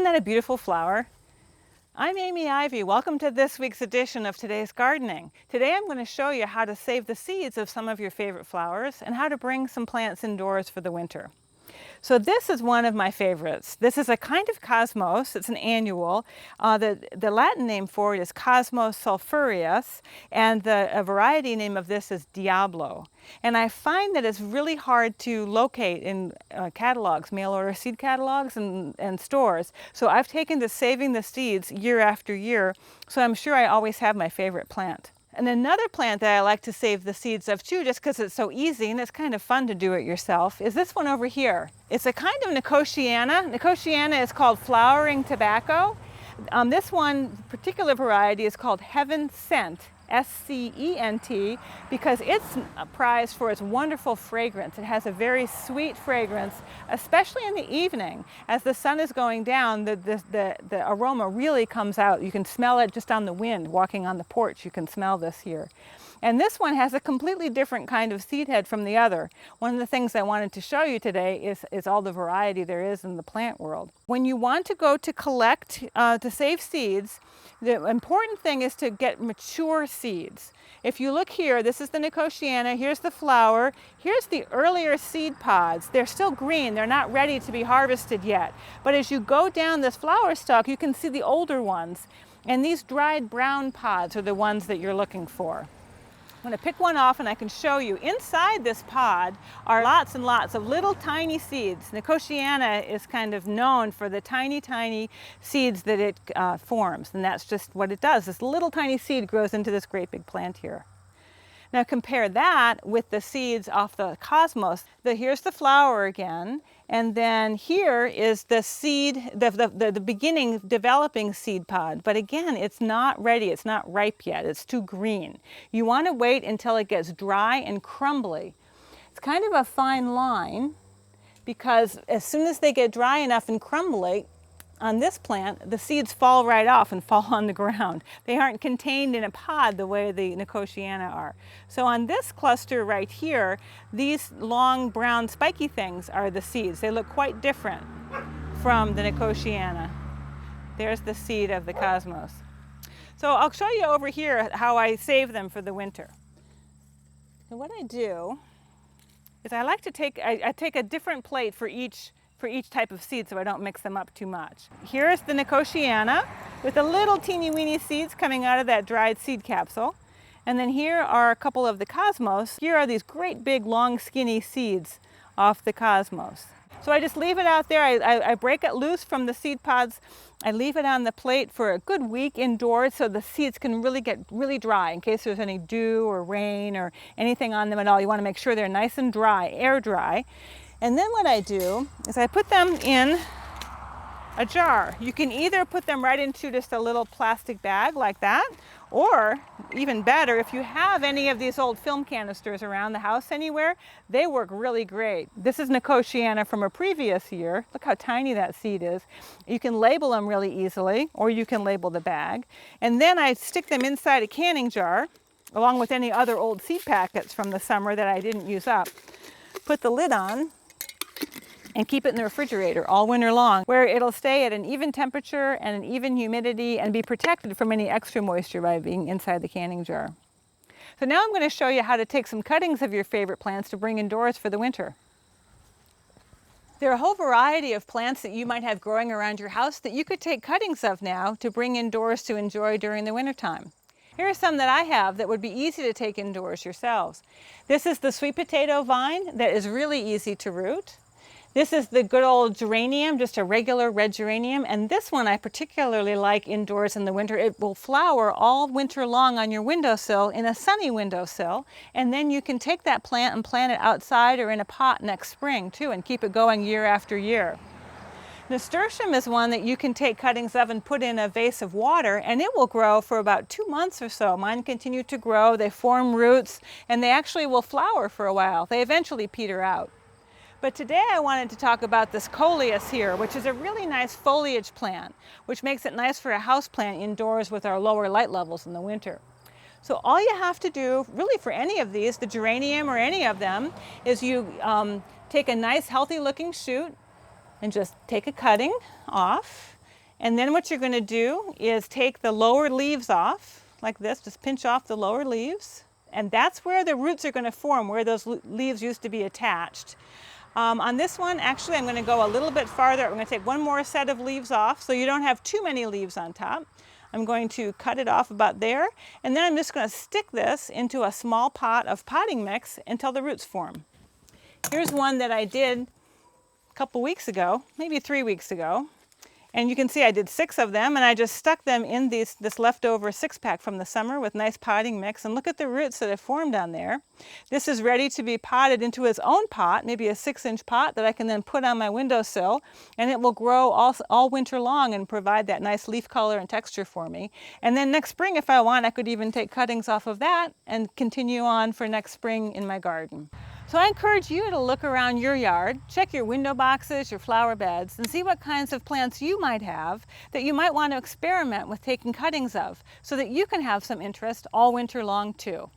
Isn't that a beautiful flower? I'm Amy Ivy. Welcome to this week's edition of Today's Gardening. Today I'm going to show you how to save the seeds of some of your favorite flowers and how to bring some plants indoors for the winter. So this is one of my favorites. This is a kind of cosmos. It's an annual. The Latin name for it is Cosmos sulphureus, and a variety name of this is Diablo. And I find that it's really hard to locate in catalogs, mail order seed catalogs and stores. So I've taken to saving the seeds year after year, so I'm sure I always have my favorite plant. And another plant that I like to save the seeds of too, just because it's so easy and it's kind of fun to do it yourself, is this one over here. It's a kind of Nicotiana. Nicotiana is called flowering tobacco. This one particular variety is called Heaven Scent, S-C-E-N-T, because it's prized for its wonderful fragrance. It has a very sweet fragrance, especially in the evening. As the sun is going down, the aroma really comes out. You can smell it just on the wind. Walking on the porch, you can smell this here. And this one has a completely different kind of seed head from the other. One of the things I wanted to show you today is all the variety there is in the plant world. When you want to go to collect, to save seeds, the important thing is to get mature seeds. If you look here, this is the Nicotiana, here's the flower, here's the earlier seed pods. They're still green, they're not ready to be harvested yet. But as you go down this flower stalk, you can see the older ones. And these dried brown pods are the ones that you're looking for. I'm going to pick one off and I can show you. Inside this pod are lots and lots of little tiny seeds. Nicotiana is kind of known for the tiny, tiny seeds that it forms. And that's just what it does. This little tiny seed grows into this great big plant here. Now compare that with the seeds off the cosmos. Here's the flower again, and then here is the seed, the beginning developing seed pod. But again, it's not ready, it's not ripe yet, it's too green. You want to wait until it gets dry and crumbly. It's kind of a fine line, because as soon as they get dry enough and crumbly, on this plant, the seeds fall right off and fall on the ground. They aren't contained in a pod the way the Nicotiana are. So on this cluster right here, these long brown spiky things are the seeds. They look quite different from the Nicotiana. There's the seed of the cosmos. So I'll show you over here how I save them for the winter. So what I do is I like to take a different plate for each type of seed so I don't mix them up too much. Here's the Nicotiana with the little teeny weeny seeds coming out of that dried seed capsule. And then here are a couple of the cosmos. Here are these great big long skinny seeds off the cosmos. So I just leave it out there. I break it loose from the seed pods. I leave it on the plate for a good week indoors so the seeds can really get really dry in case there's any dew or rain or anything on them at all. You want to make sure they're nice and dry, air dry. And then what I do is I put them in a jar. You can either put them right into just a little plastic bag like that, or even better, if you have any of these old film canisters around the house anywhere, they work really great. This is Nicotiana from a previous year. Look how tiny that seed is. You can label them really easily, or you can label the bag. And then I stick them inside a canning jar, along with any other old seed packets from the summer that I didn't use up. Put the lid on, and keep it in the refrigerator all winter long, where it'll stay at an even temperature and an even humidity and be protected from any extra moisture by being inside the canning jar. So now I'm going to show you how to take some cuttings of your favorite plants to bring indoors for the winter. There are a whole variety of plants that you might have growing around your house that you could take cuttings of now to bring indoors to enjoy during the wintertime. Here are some that I have that would be easy to take indoors yourselves. This is the sweet potato vine that is really easy to root. This is the good old geranium, just a regular red geranium, and this one I particularly like indoors in the winter. It will flower all winter long on your windowsill in a sunny windowsill, and then you can take that plant and plant it outside or in a pot next spring too and keep it going year after year. Nasturtium is one that you can take cuttings of and put in a vase of water, and it will grow for about 2 months or so. Mine continue to grow, they form roots, and they actually will flower for a while. They eventually peter out. But today I wanted to talk about this coleus here, which is a really nice foliage plant, which makes it nice for a house plant indoors with our lower light levels in the winter. So all you have to do, really for any of these, the geranium or any of them, is you take a nice healthy looking shoot and just take a cutting off And then what you're going to do is take the lower leaves off, like this, just pinch off the lower leaves. And that's where the roots are going to form, where those leaves used to be attached. On this one, actually, I'm going to go a little bit farther. I'm going to take one more set of leaves off so you don't have too many leaves on top. I'm going to cut it off about there, and then I'm just going to stick this into a small pot of potting mix until the roots form. Here's one that I did a couple weeks ago, maybe 3 weeks ago. And you can see I did 6 of them, and I just stuck them in this leftover 6-pack from the summer with nice potting mix. And look at the roots that have formed on there. This is ready to be potted into its own pot, maybe a 6-inch pot that I can then put on my windowsill, and it will grow all winter long and provide that nice leaf color and texture for me. And then next spring, if I want, I could even take cuttings off of that and continue on for next spring in my garden. So I encourage you to look around your yard, check your window boxes, your flower beds, and see what kinds of plants you might have that you might want to experiment with taking cuttings of so that you can have some interest all winter long too.